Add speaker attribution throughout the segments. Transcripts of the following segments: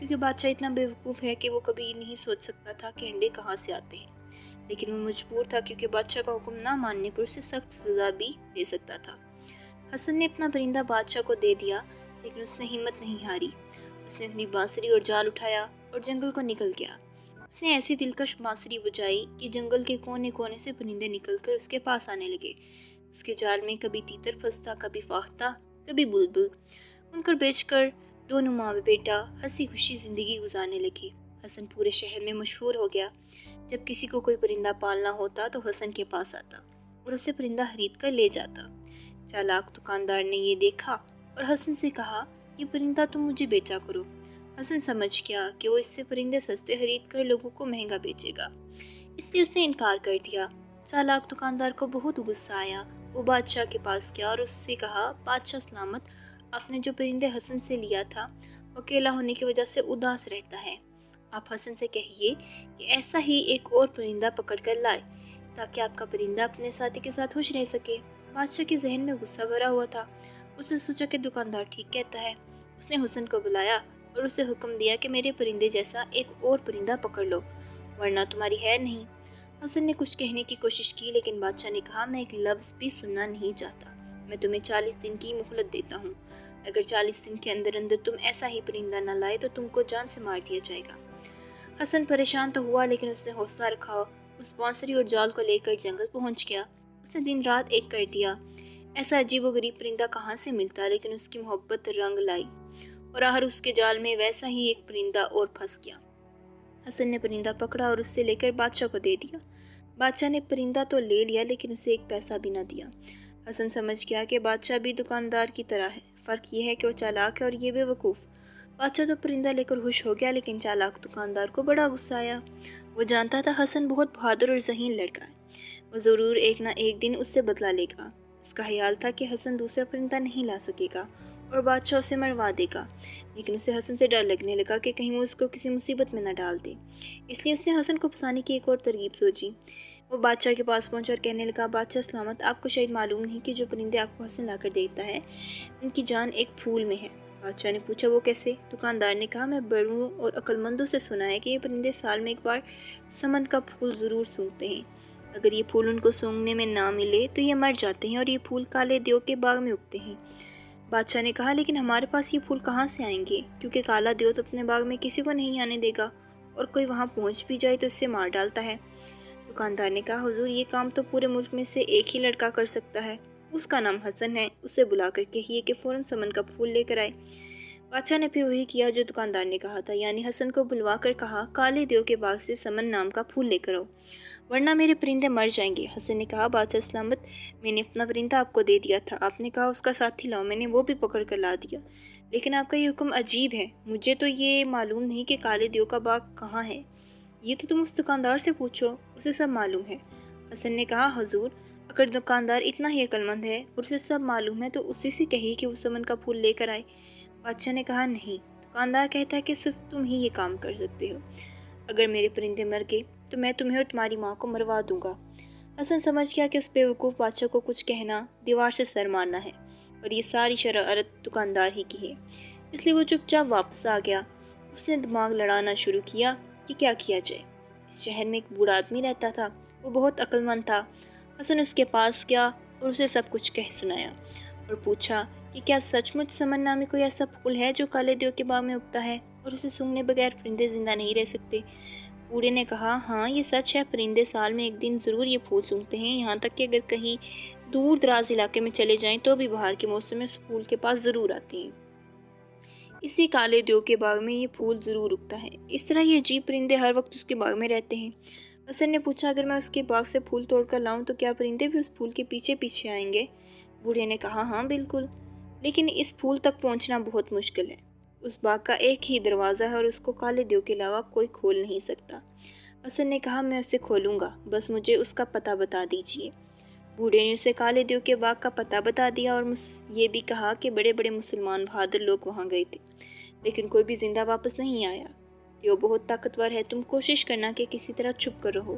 Speaker 1: کیونکہ بادشاہ اتنا بیوقوف ہے کہ وہ کبھی نہیں سوچ سکتا تھا کہ انڈے کہاں سے آتے ہیں، لیکن وہ مجبور تھا کیونکہ بادشاہ کا حکم نہ ماننے پر اسے سخت سزا بھی دے سکتا تھا۔ حسن نے اپنا پرندہ بادشاہ کو دے دیا، لیکن اس نے ہمت نہیں ہاری۔ اس نے اپنی بانسری اور جال اٹھایا اور جنگل کو نکل گیا۔ اس نے ایسی دلکش بانسری بجائی کہ جنگل کے کونے کونے سے پرندے نکل کر اس کے پاس آنے لگے۔ اس کے جال میں کبھی تیتر پھنستا، کبھی فاختہ، کبھی بلبل۔ ان کو بیچ کر دونوں ماں بیٹا ہنسی خوشی زندگی گزارنے لگے۔ حسن پورے شہر میں مشہور ہو گیا۔ جب کسی کو کوئی پرندہ پالنا ہوتا تو حسن کے پاس آتا اور اسے پرندہ خرید کر لے جاتا۔ چالاک دکاندار نے یہ دیکھا اور حسن سے کہا، یہ پرندہ تم مجھے بیچا کرو۔ حسن سمجھ گیا کہ وہ اس سے پرندے سستے خرید کر لوگوں کو مہنگا بیچے گا، اس لیے اس نے انکار کر دیا۔ چالاک دکاندار کو بہت غصہ آیا۔ وہ بادشاہ کے پاس گیا اور اس سے کہا، بادشاہ سلامت، آپ نے جو پرندے حسن سے لیا تھا وہ اکیلا ہونے کی وجہ سے اداس رہتا ہے۔ آپ حسن سے کہیے کہ ایسا ہی ایک اور پرندہ پکڑ کر لائے تاکہ آپ کا پرندہ اپنے ساتھی کے ساتھ خوش رہ سکے۔ بادشاہ کے ذہن میں غصہ بھرا ہوا تھا۔ اس نے سوچا کہ دکاندار ٹھیک کہتا ہے۔ اس نے حسن کو بلایا اور اسے حکم دیا کہ میرے پرندے جیسا ایک اور پرندہ پکڑ لو ورنہ تمہاری خیر نہیں۔ حسن نے کچھ کہنے کی کوشش کی، لیکن بادشاہ نے کہا، میں ایک لفظ بھی سننا نہیں چاہتا۔ میں تمہیں 40 دن کی مہلت دیتا ہوں۔ اگر 40 دن کے اندر اندر تم ایسا ہی پرندہ نہ لائے تو تم کو جان سے مار دیا جائے گا۔ حسن پریشان تو ہوا، لیکن اس نے حوصلہ رکھا۔ اس بانسری اور جال کو لے کر جنگل پہنچ گیا۔ اس نے دن رات ایک کر دیا۔ ایسا عجیب و غریب پرندہ کہاں سے ملتا، لیکن اس کی محبت رنگ لائی اور آخر اس کے جال میں ویسا ہی ایک پرندہ اور پھنس گیا۔ حسن نے پرندہ پکڑا اور اس سے لے کر بادشاہ کو دے دیا۔ بادشاہ نے پرندہ تو لے لیا، لیکن اسے ایک پیسہ بھی نہ دیا۔ حسن سمجھ گیا کہ بادشاہ بھی دکاندار کی طرح ہے، فرق یہ ہے کہ وہ چالاک ہے اور یہ بیوقوف۔ بادشاہ تو پرندہ لے کر خوش ہو گیا، لیکن چالاک دکاندار کو بڑا غصہ آیا۔ وہ جانتا تھا حسن بہت بہادر اور ذہین لڑکا ہے، وہ ضرور ایک نہ ایک دن اس سے بدلہ لے گا۔ اس کا خیال تھا کہ حسن دوسرا پرندہ نہیں لا سکے گا اور بادشاہ اسے مروا دے گا، لیکن اسے حسن سے ڈر لگنے لگا کہ کہیں وہ اس کو کسی مصیبت میں نہ ڈال دے۔ اس لیے اس نے حسن کو پھنسانے کی ایک اور ترکیب سوچی۔ وہ بادشاہ کے پاس پہنچا اور کہنے لگا، بادشاہ سلامت، آپ کو شاید معلوم نہیں کہ جو پرندے آپ کو حسن لا کر دیتا ہے ان کی جان ایک پھول میں ہے۔ بادشاہ نے پوچھا، وہ کیسے؟ دکاندار نے کہا، میں بڑوں اور عقل مندوں سے سنا ہے کہ یہ پرندے سال میں ایک بار سمن کا پھول ضرور سونگھتے ہیں۔ اگر یہ پھول ان کو سونگھنے میں نہ ملے تو یہ مر جاتے ہیں اور یہ پھول کالے دیو کے باغ میں اگتے ہیں۔ بادشاہ نے کہا، لیکن ہمارے پاس یہ پھول کہاں سے آئیں گے، کیونکہ کالا دیو تو اپنے باغ میں کسی کو نہیں آنے دے گا اور کوئی وہاں پہنچ بھی جائے تو اسے مار ڈالتا ہے۔ دکاندار نے کہا، حضور، یہ کام تو پورے ملک میں سے ایک ہی لڑکا کر سکتا ہے، اس کا نام حسن ہے، اسے بلا کر کہیے کہ فوراً سمن کا پھول لے کر آئے۔ بادشاہ نے پھر وہی کیا جو دکاندار نے کہا تھا، یعنی حسن کو بلوا کر کہا، کالے دیو کے باغ سے سمن نام کا پھول لے کر آؤ ورنہ میرے پرندے مر جائیں گے۔ حسن نے کہا، بادشاہ سلامت، میں نے اپنا پرندہ آپ کو دے دیا تھا، آپ نے کہا اس کا ساتھی لاؤ، میں نے وہ بھی پکڑ کر لا دیا، لیکن آپ کا یہ حکم عجیب ہے، مجھے تو یہ معلوم نہیں کہ کالے دیو کا باغ کہاں ہے، یہ تو تم اس دکاندار سے پوچھو، اسے سب معلوم ہے۔ حسن نے کہا، حضور، اگر دکاندار اتنا ہی عقل مند ہے اور اسے سب معلوم ہے تو اسی سے کہیے کہ وہ سمن کا پھول لے کر آئے۔ بادشاہ نے کہا، نہیں، دکاندار کہتا ہے کہ صرف تم ہی یہ کام کر سکتے ہو، اگر میرے پرندے مر گئے تو میں تمہیں اور تمہاری ماں کو مروا دوں گا۔ حسن سمجھ گیا کہ اس بیوقوف بادشاہ کو کچھ کہنا دیوار سے سر مارنا ہے اور یہ ساری شرارت دکاندار ہی کی ہے، اس لیے وہ چپ چاپ واپس آ گیا۔ اس نے دماغ لڑانا شروع کیا کہ کیا کیا جائے۔ اس شہر میں ایک بوڑھا آدمی رہتا تھا، وہ بہت عقل مند تھا۔ حسن اس کے پاس گیا اور اسے سب کچھ کہہ سنایا اور پوچھا کہ کیا سچ مچ سمن نامی کوئی ایسا پھول ہے جو کالے دیو کے باغ میں اگتا ہے اور اسے سونگھنے بغیر پرندے زندہ نہیں رہ سکتے؟ بوڑھے نے کہا، ہاں، یہ سچ ہے، پرندے سال میں ایک دن ضرور یہ پھول سونگھتے ہیں، یہاں تک کہ اگر کہیں دور دراز علاقے میں چلے جائیں تو بھی بہار کے موسم میں اس پھول کے پاس ضرور آتے ہیں۔ اسی کالے دیو کے باغ میں یہ پھول ضرور اگتا ہے، اس طرح یہ عجیب پرندے ہر وقت اس کے باغ میں رہتے ہیں۔ حسن نے پوچھا، اگر میں اس کے باغ سے پھول توڑ کر لاؤں تو کیا پرندے بھی اس پھول کے پیچھے پیچھے آئیں گے؟ بوڑھے نے کہا، ہاں بالکل، لیکن اس پھول تک پہنچنا بہت مشکل ہے، اس باغ کا ایک ہی دروازہ ہے اور اس کو کالے دیو کے علاوہ کوئی کھول نہیں سکتا۔ حسن نے کہا، میں اسے کھولوں گا، بس مجھے اس کا پتہ بتا دیجیے۔ بوڑھے نے اسے کالے دیو کے باغ کا پتہ بتا دیا اور یہ بھی کہا کہ بڑے بڑے مسلمان بہادر لوگ وہاں گئے تھے، لیکن کوئی بھی زندہ واپس نہیں آیا۔ دیو بہت طاقتور ہے، تم کوشش کرنا کہ کسی طرح چھپ کر رہو،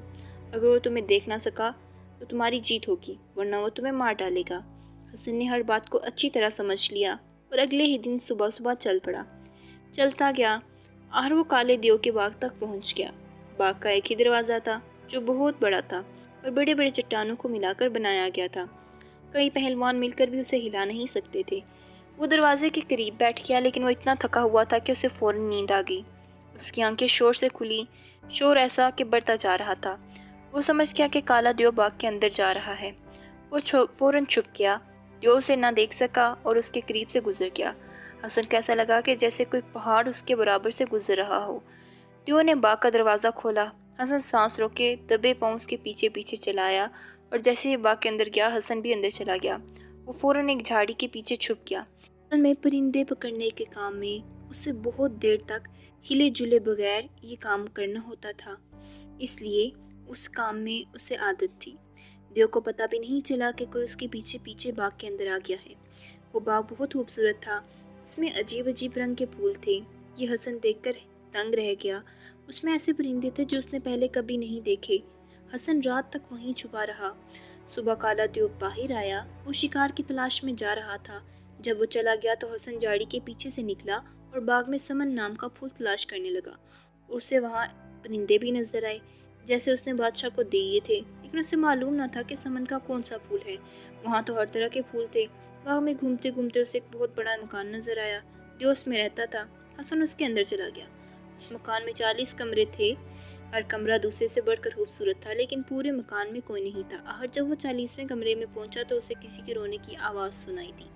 Speaker 1: اگر وہ تمہیں دیکھ نہ سکا تو تمہاری جیت ہوگی ورنہ وہ تمہیں مار ڈالے گا۔ حسن نے ہر بات کو اچھی طرح سمجھ لیا اور اگلے ہی دن صبح صبح چل پڑا۔ چلتا گیا اور وہ کالے دیو کے باغ تک پہنچ گیا۔ باغ کا ایک ہی دروازہ تھا جو بہت بڑا تھا اور بڑے بڑے چٹانوں کو ملا کر بنایا گیا تھا۔ کئی پہلوان مل کر بھی اسے ہلا نہیں سکتے تھے۔ وہ دروازے کے قریب بیٹھ گیا، لیکن وہ اتنا تھکا ہوا تھا کہ اسے فوراً نیند آ گئی۔ اس کی آنکھیں شور سے کھلی، شور ایسا کہ بڑھتا جا رہا تھا۔ وہ سمجھ گیا کہ کالا دیو باغ کے اندر جا رہا ہے۔ وہ فوراً چھپ گیا۔ دیو اسے نہ دیکھ سکا اور اس کے قریب سے گزر گیا۔ حسن کو ایسا لگا کہ جیسے کوئی پہاڑ اس کے برابر سے گزر رہا ہو۔ دیو نے باغ کا دروازہ کھولا۔ حسن سانس روکے دبے پاؤں اس کے پیچھے پیچھے چلایا اور جیسے ہی باغ کے اندر گیا، حسن بھی اندر چلا گیا۔ وہ فوراً ایک جھاڑی کے پیچھے چھپ گیا۔ اصل میں پرندے پکڑنے کے کام میں اسے بہت دیر تک ہلے جلے بغیر یہ کام کرنا ہوتا تھا، اس لیے اس کام میں اسے عادت تھی۔ دیو کو پتہ بھی نہیں چلا کہ کوئی اس کے پیچھے پیچھے باغ کے اندر آ گیا ہے۔ وہ باغ بہت خوبصورت تھا۔ اس میں عجیب عجیب رنگ کے پھول تھے۔ یہ حسن دیکھ کر دنگ رہ گیا۔ اس میں ایسے پرندے تھے جو اس نے پہلے کبھی نہیں دیکھے۔ حسن رات تک وہیں چھپا رہا۔ صبح کالا دیو باہر آیا۔ وہ شکار کی تلاش میں جا رہا تھا۔ جب وہ چلا گیا تو حسن جھاڑی کے پیچھے سے نکلا اور باغ میں سمن نام کا پھول تلاش کرنے لگا۔ اسے وہاں پرندے بھی نظر آئے جیسے اس نے بادشاہ کو دیے تھے، لیکن اسے معلوم نہ تھا کہ سمن کا کون سا پھول ہے۔ وہاں تو ہر طرح کے پھول تھے۔ باغ میں گھومتے گھومتے اسے ایک بہت بڑا مکان نظر آیا۔ دیو اس میں رہتا تھا۔ حسن اس کے اندر چلا گیا۔ اس مکان میں 40 کمرے تھے۔ ہر کمرہ دوسرے سے بڑھ کر خوبصورت تھا، لیکن پورے مکان میں کوئی نہیں تھا۔ آخر جب وہ 40ویں کمرے میں پہنچا تو اسے کسی کے رونے کی آواز سنائی دی،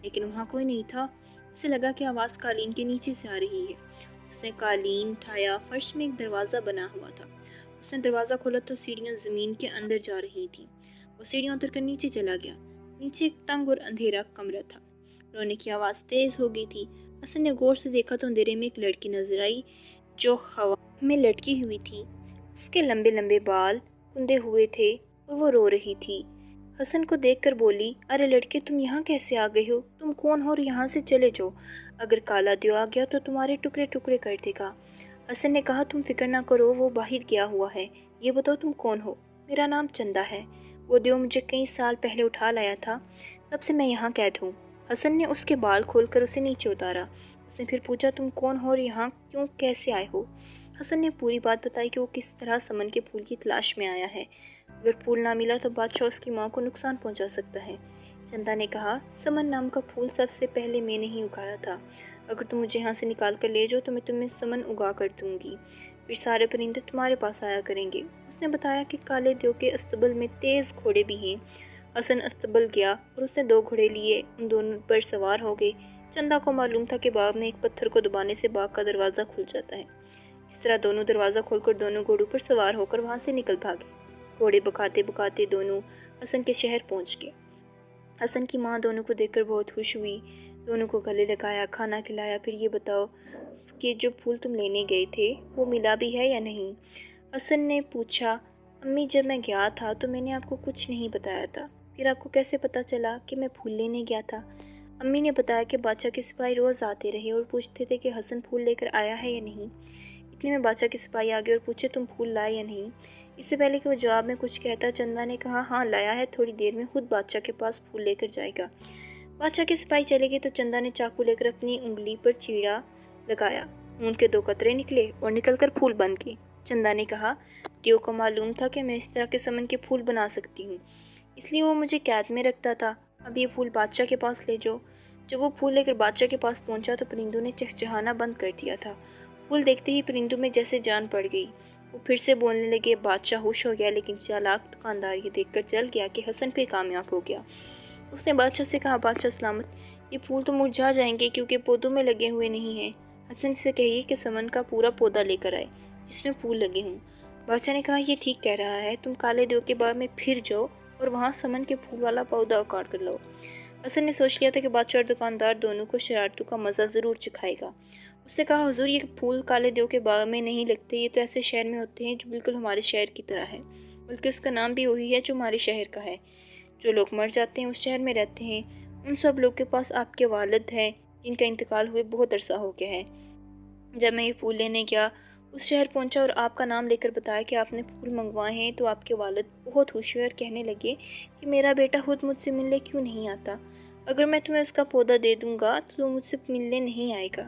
Speaker 1: لیکن وہاں کوئی نہیں تھا۔ اسے لگا کہ آواز قالین کے نیچے سے آ رہی ہے۔ اس نے قالین اٹھایا۔ فرش میں ایک دروازہ بنا ہوا تھا۔ اس نے دروازہ کھولا تو سیڑھیاں زمین کے اندر جا رہی تھیں۔ وہ سیڑھیاں اتر کر نیچے چلا گیا۔ نیچے ایک تنگ اور اندھیرا کمرہ تھا۔ رونے کی آواز تیز ہو گئی تھی۔ حسن نے غور سے دیکھا تو اندھیرے میں ایک لڑکی نظر آئی جو ہوا میں لٹکی ہوئی تھی۔ اس کے لمبے لمبے بال کندے ہوئے تھے اور وہ رو رہی تھی۔ حسن کو دیکھ کر بولی، ارے لڑکے، تم یہاں کیسے آ گئے ہو؟ تم کون ہو اور یہاں سے چلے جاؤ۔ اگر کالا دیو آ گیا تو تمہارے ٹکڑے ٹکڑے کر دے گا۔ حسن نے کہا، تم فکر نہ کرو، وہ باہر گیا ہوا ہے۔ یہ بتاؤ تم کون ہو؟ میرا نام چندہ ہے۔ وہ دیو مجھے کئی سال پہلے اٹھا لایا تھا، تب سے میں یہاں قید ہوں۔ حسن نے اس کے بال کھول کر اسے نیچے اتارا۔ اس نے پھر پوچھا، تم کون ہو اور یہاں کیوں کیسے آئے ہو؟ حسن نے پوری بات بتائی کہ وہ کس طرح سمن کے پھول کی تلاش میں آیا ہے۔ اگر پھول نہ ملا تو بادشاہ اس کی ماں کو نقصان پہنچا سکتا ہے۔ چندہ نے کہا، سمن نام کا پھول سب سے پہلے میں نے ہی اگایا تھا۔ اگر تم مجھے یہاں سے نکال کر لے جاؤ تو میں تمہیں سمن اگا کر دوں گی، پھر سارے پرندے تمہارے پاس آیا کریں گے۔ اس نے بتایا کہ کالے دیو کے استبل میں تیز گھوڑے بھی ہیں۔ حسن استبل گیا اور اس نے 2 گھوڑے لیے، ان دونوں پر سوار ہو گئے۔ چندہ کو معلوم تھا کہ باغ میں ایک پتھر کو دبانے سے باغ کا دروازہ کھل جاتا ہے۔ اس طرح دونوں دروازہ کھول کر دونوں گھوڑوں پر سوار ہو کر وہاں سے نکل بھاگے۔ گھوڑے بکھاتے بکھاتے دونوں حسن کے شہر پہنچ گئے۔ حسن کی ماں دونوں کو دیکھ کر بہت خوش ہوئی، دونوں کو گلے لگایا، کھانا کھلایا۔ پھر یہ بتاؤ کہ جو پھول تم لینے گئے تھے وہ ملا بھی ہے یا نہیں؟ حسن نے پوچھا، امی جب میں گیا تھا تو میں نے آپ کو کچھ نہیں بتایا تھا، پھر آپ کو کیسے پتہ چلا کہ میں پھول لینے گیا تھا؟ امی نے بتایا کہ بادشاہ کے سپاہی روز آتے رہے اور پوچھتے تھے کہ حسن پھول لے کر آیا ہے یا نہیں۔ اتنے میں بادشاہ کے سپاہی آگے اور پوچھے، تم پھول لائے یا نہیں؟ اس سے پہلے کہ وہ جواب میں کچھ کہتا، چندہ نے کہا، ہاں لایا ہے، تھوڑی دیر میں خود بادشاہ کے پاس پھول لے کر جائے گا۔ بادشاہ کے سپاہی چلے گئے تو چندہ نے چاقو لے کر اپنی انگلی پر چیرا لگایا، خون کے 2 قطرے نکلے اور نکل کر پھول بن گئے۔ چندہ نے کہا، دیو کو معلوم تھا کہ میں اس طرح کے سمن کے پھول بنا سکتی ہوں، اس لیے وہ مجھے قید میں رکھتا تھا۔ اب یہ پھول بادشاہ کے پاس لے جاؤ۔ جب وہ پھول لے کر بادشاہ کے پاس پہنچا تو پرندوں نے چہچہانا بند کر دیا تھا۔ پھول دیکھتے ہی پرندوں میں جیسے جان پڑ گئی۔ وہ پھر سے بولنے لگے۔ بادشاہ ہوش ہو گیا، لیکن چالاک دکاندار یہ دیکھ کر چل گیا کہ حسن پھر کامیاب ہو گیا۔ اس نے بادشاہ سے کہا، بادشاہ سلامت، یہ پھول تو مرجھا جائیں گے کیونکہ پودوں میں لگے ہوئے نہیں ہیں۔ حسن سے کہیے کہ سمن کا پورا پودا لے کر آئے جس میں پھول لگے ہوں۔ بادشاہ نے کہا، یہ ٹھیک کہہ رہا ہے، تم کالے دیو کے باغ میں پھر جاؤ اور وہاں سمن کے پھول والا پودا اکاڑ کر لاؤ۔ حسن نے سوچ لیا تھا کہ بادشاہ اور دکاندار دونوں کو شرارتوں کا مزہ ضرور چکھائے گا۔ اس نے کہا، حضور، یہ پھول کالے دیو کے باغ میں نہیں لگتے، یہ تو ایسے شہر میں ہوتے ہیں جو بالکل ہمارے شہر کی طرح ہے، بلکہ اس کا نام بھی وہی ہے جو ہمارے شہر کا ہے۔ جو لوگ مر جاتے ہیں اس شہر میں رہتے ہیں، ان سب لوگ کے پاس آپ کے والد ہیں جن کا انتقال ہوئے بہت عرصہ ہو گیا ہے۔ جب میں یہ پھول لینے گیا، اس شہر پہنچا اور آپ کا نام لے کر بتایا کہ آپ نے پھول منگوائے ہیں تو آپ کے والد بہت خوش ہوئے اور کہنے لگے کہ میرا بیٹا خود مجھ سے ملنے کیوں نہیں آتا؟ اگر میں تمہیں اس کا پودا دے دوں گا تو مجھ سے ملنے نہیں آئے گا۔